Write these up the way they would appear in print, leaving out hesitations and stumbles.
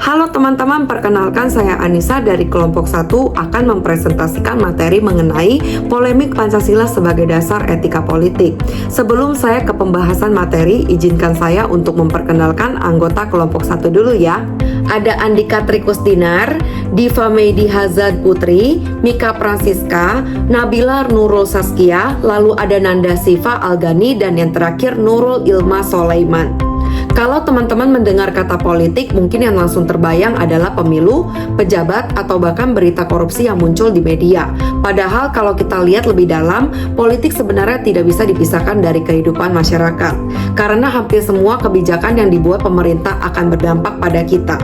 Halo teman-teman, perkenalkan saya Anissa dari kelompok 1 akan mempresentasikan materi mengenai polemik Pancasila sebagai dasar etika politik. Sebelum saya ke pembahasan materi, izinkan saya untuk memperkenalkan anggota kelompok 1 dulu ya. Ada Andika Trikusdinar, Diva Meidi Hazad Putri, Mika Francisca, Nabila Nurul Saskia, lalu ada Nanda Siva Algani, dan yang terakhir Nurul Ilma Solaiman. Kalau teman-teman mendengar kata politik, mungkin yang langsung terbayang adalah pemilu, pejabat, atau bahkan berita korupsi yang muncul di media. Padahal kalau kita lihat lebih dalam, politik sebenarnya tidak bisa dipisahkan dari kehidupan masyarakat. Karena hampir semua kebijakan yang dibuat pemerintah akan berdampak pada kita.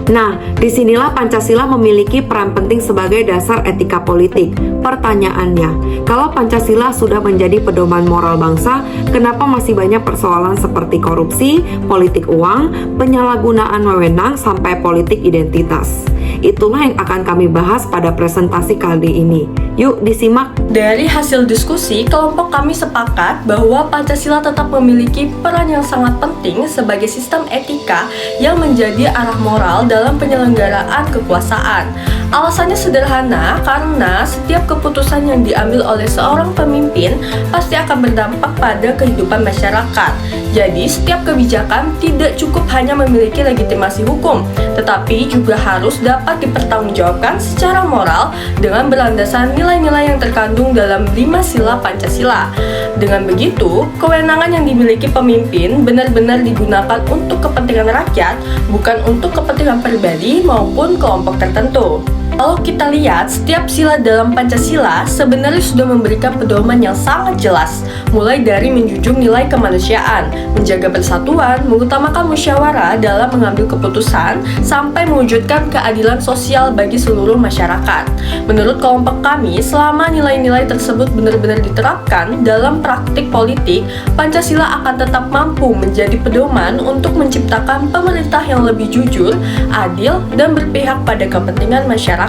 Nah, disinilah Pancasila memiliki peran penting sebagai dasar etika politik. Pertanyaannya, kalau Pancasila sudah menjadi pedoman moral bangsa, kenapa masih banyak persoalan seperti korupsi, politik uang, penyalahgunaan wewenang, sampai politik identitas? Itulah yang akan kami bahas pada presentasi kali ini. Yuk disimak. Dari hasil diskusi, kelompok kami sepakat bahwa Pancasila tetap memiliki peran yang sangat penting sebagai sistem etika yang menjadi arah moral dalam penyelenggaraan kekuasaan. Alasannya sederhana, karena setiap keputusan yang diambil oleh seorang pemimpin pasti akan berdampak pada kehidupan masyarakat. Jadi, setiap kebijakan tidak cukup hanya memiliki legitimasi hukum, tetapi juga harus dapat dipertanggungjawabkan secara moral dengan berlandaskan nilai-nilai yang terkandung dalam 5 sila Pancasila. Dengan begitu, kewenangan yang dimiliki pemimpin benar-benar digunakan untuk kepentingan rakyat, bukan untuk kepentingan pribadi maupun kelompok tertentu. Kalau kita lihat, setiap sila dalam Pancasila sebenarnya sudah memberikan pedoman yang sangat jelas, mulai dari menjunjung nilai kemanusiaan, menjaga persatuan, mengutamakan musyawarah dalam mengambil keputusan, sampai mewujudkan keadilan sosial bagi seluruh masyarakat. Menurut kelompok kami, selama nilai-nilai tersebut benar-benar diterapkan dalam praktik politik, Pancasila akan tetap mampu menjadi pedoman untuk menciptakan pemerintah yang lebih jujur, adil, dan berpihak pada kepentingan masyarakat.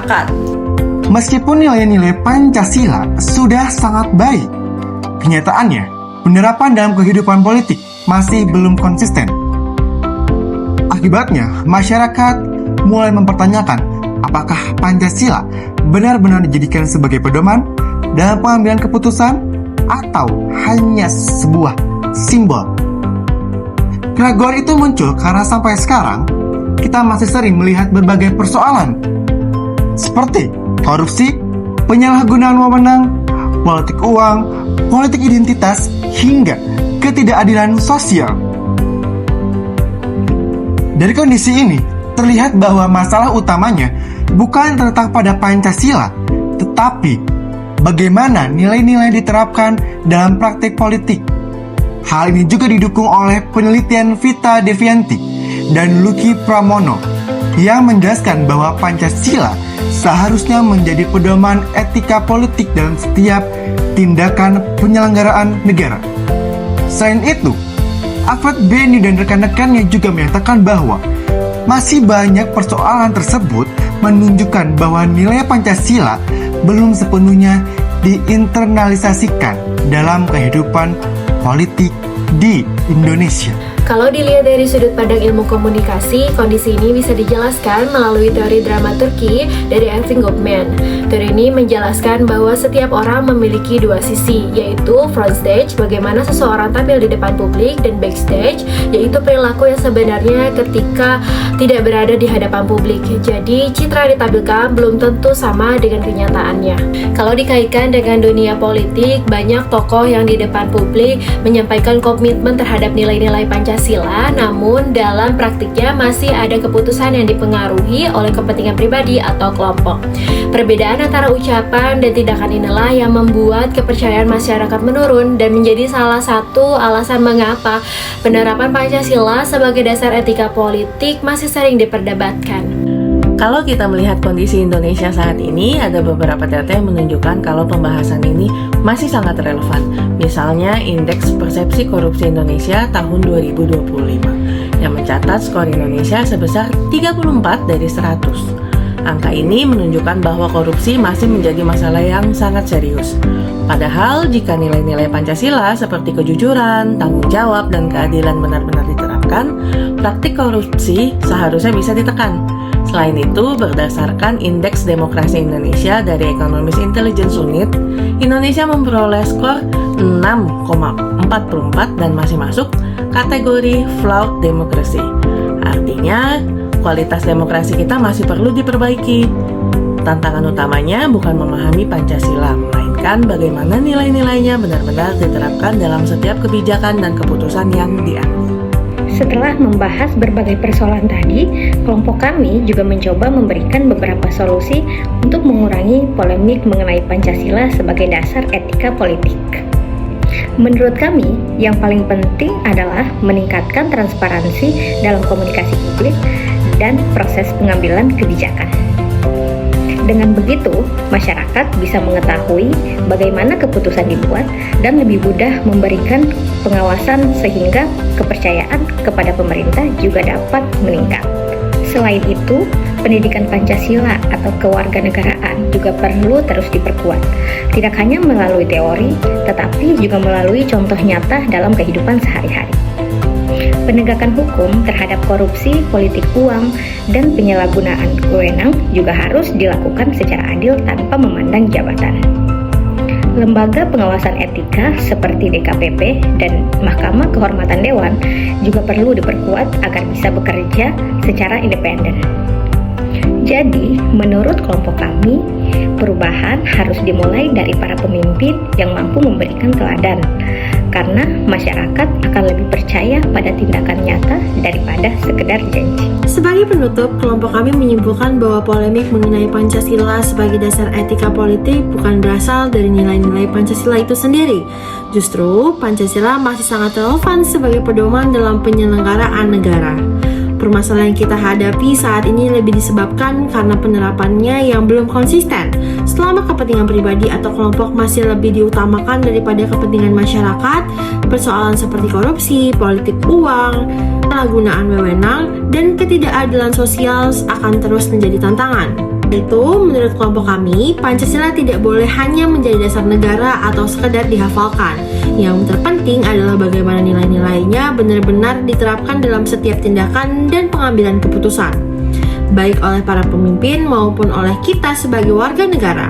Meskipun nilai-nilai Pancasila sudah sangat baik, kenyataannya penerapan dalam kehidupan politik masih belum konsisten. Akibatnya, masyarakat mulai mempertanyakan apakah Pancasila benar-benar dijadikan sebagai pedoman dalam pengambilan keputusan atau hanya sebuah simbol. Keraguan itu muncul karena sampai sekarang kita masih sering melihat berbagai persoalan seperti korupsi, penyalahgunaan wewenang, politik uang, politik identitas, hingga ketidakadilan sosial. Dari kondisi ini, terlihat bahwa masalah utamanya bukan terletak pada Pancasila, tetapi bagaimana nilai-nilai diterapkan dalam praktik politik. Hal ini juga didukung oleh penelitian Vita Devianti dan Lucky Pramono yang menjelaskan bahwa Pancasila seharusnya menjadi pedoman etika politik dalam setiap tindakan penyelenggaraan negara. Selain itu, Alfred Benny dan rekan-rekannya juga menyatakan bahwa masih banyak persoalan tersebut menunjukkan bahwa nilai Pancasila belum sepenuhnya diinternalisasikan dalam kehidupan politik di Indonesia. Kalau dilihat dari sudut pandang ilmu komunikasi, kondisi ini bisa dijelaskan melalui teori dramaturgi dari Erving Goffman. Teori ini menjelaskan bahwa setiap orang memiliki dua sisi, yaitu frontstage, bagaimana seseorang tampil di depan publik, dan backstage, yaitu perilaku yang sebenarnya ketika tidak berada di hadapan publik. Jadi, citra yang ditampilkan belum tentu sama dengan kenyataannya. Kalau dikaitkan dengan dunia politik, banyak tokoh yang di depan publik menyampaikan komitmen terhadap nilai-nilai Pancasila, namun dalam praktiknya masih ada keputusan yang dipengaruhi oleh kepentingan pribadi atau kelompok. Perbedaan antara ucapan dan tindakan inilah yang membuat kepercayaan masyarakat menurun dan menjadi salah satu alasan mengapa penerapan Pancasila sebagai dasar etika politik masih sering diperdebatkan. Kalau kita melihat kondisi Indonesia saat ini, ada beberapa data yang menunjukkan kalau pembahasan ini masih sangat relevan. Misalnya, Indeks Persepsi Korupsi Indonesia tahun 2025 yang mencatat skor Indonesia sebesar 34 dari 100. Angka ini menunjukkan bahwa korupsi masih menjadi masalah yang sangat serius. Padahal, jika nilai-nilai Pancasila seperti kejujuran, tanggung jawab, dan keadilan benar-benar diterapkan, diterapkan, praktik korupsi seharusnya bisa ditekan. Selain itu, berdasarkan Indeks Demokrasi Indonesia dari Economist Intelligence Unit, Indonesia memperoleh skor 6,44 dan masih masuk kategori flawed democracy. Artinya, kualitas demokrasi kita masih perlu diperbaiki. Tantangan utamanya bukan memahami Pancasila, melainkan bagaimana nilai-nilainya benar-benar diterapkan dalam setiap kebijakan dan keputusan yang diambil. Setelah membahas berbagai persoalan tadi, kelompok kami juga mencoba memberikan beberapa solusi untuk mengurangi polemik mengenai Pancasila sebagai dasar etika politik. Menurut kami, yang paling penting adalah meningkatkan transparansi dalam komunikasi publik dan proses pengambilan kebijakan. Dengan begitu, masyarakat bisa mengetahui bagaimana keputusan dibuat dan lebih mudah memberikan pengawasan sehingga kepercayaan kepada pemerintah juga dapat meningkat. Selain itu, pendidikan Pancasila atau kewarganegaraan juga perlu terus diperkuat, tidak hanya melalui teori, tetapi juga melalui contoh nyata dalam kehidupan sehari-hari. Penegakan hukum terhadap korupsi, politik uang, dan penyalahgunaan wewenang juga harus dilakukan secara adil tanpa memandang jabatan. Lembaga pengawasan etika seperti DKPP dan Mahkamah Kehormatan Dewan juga perlu diperkuat agar bisa bekerja secara independen. Jadi, menurut kelompok kami, perubahan harus dimulai dari para pemimpin yang mampu memberikan teladan, karena masyarakat akan lebih percaya pada tindakan nyata daripada sekedar janji. Sebagai penutup, kelompok kami menyimpulkan bahwa polemik mengenai Pancasila sebagai dasar etika politik bukan berasal dari nilai-nilai Pancasila itu sendiri. Justru, Pancasila masih sangat relevan sebagai pedoman dalam penyelenggaraan negara. Permasalahan yang kita hadapi saat ini lebih disebabkan karena penerapannya yang belum konsisten. Selama kepentingan pribadi atau kelompok masih lebih diutamakan daripada kepentingan masyarakat, persoalan seperti korupsi, politik uang, penyalahgunaan wewenang, dan ketidakadilan sosial akan terus menjadi tantangan. Itu, menurut kelompok kami, Pancasila tidak boleh hanya menjadi dasar negara atau sekedar dihafalkan. Yang terpenting adalah bagaimana nilai-nilainya benar-benar diterapkan dalam setiap tindakan dan pengambilan keputusan, baik oleh para pemimpin maupun oleh kita sebagai warga negara.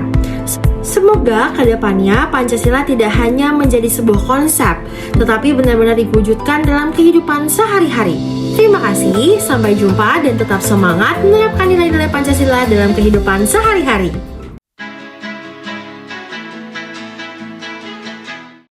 Semoga kedepannya Pancasila tidak hanya menjadi sebuah konsep, tetapi benar-benar diwujudkan dalam kehidupan sehari-hari. Terima kasih, sampai jumpa dan tetap semangat menerapkan nilai-nilai Pancasila dalam kehidupan sehari-hari.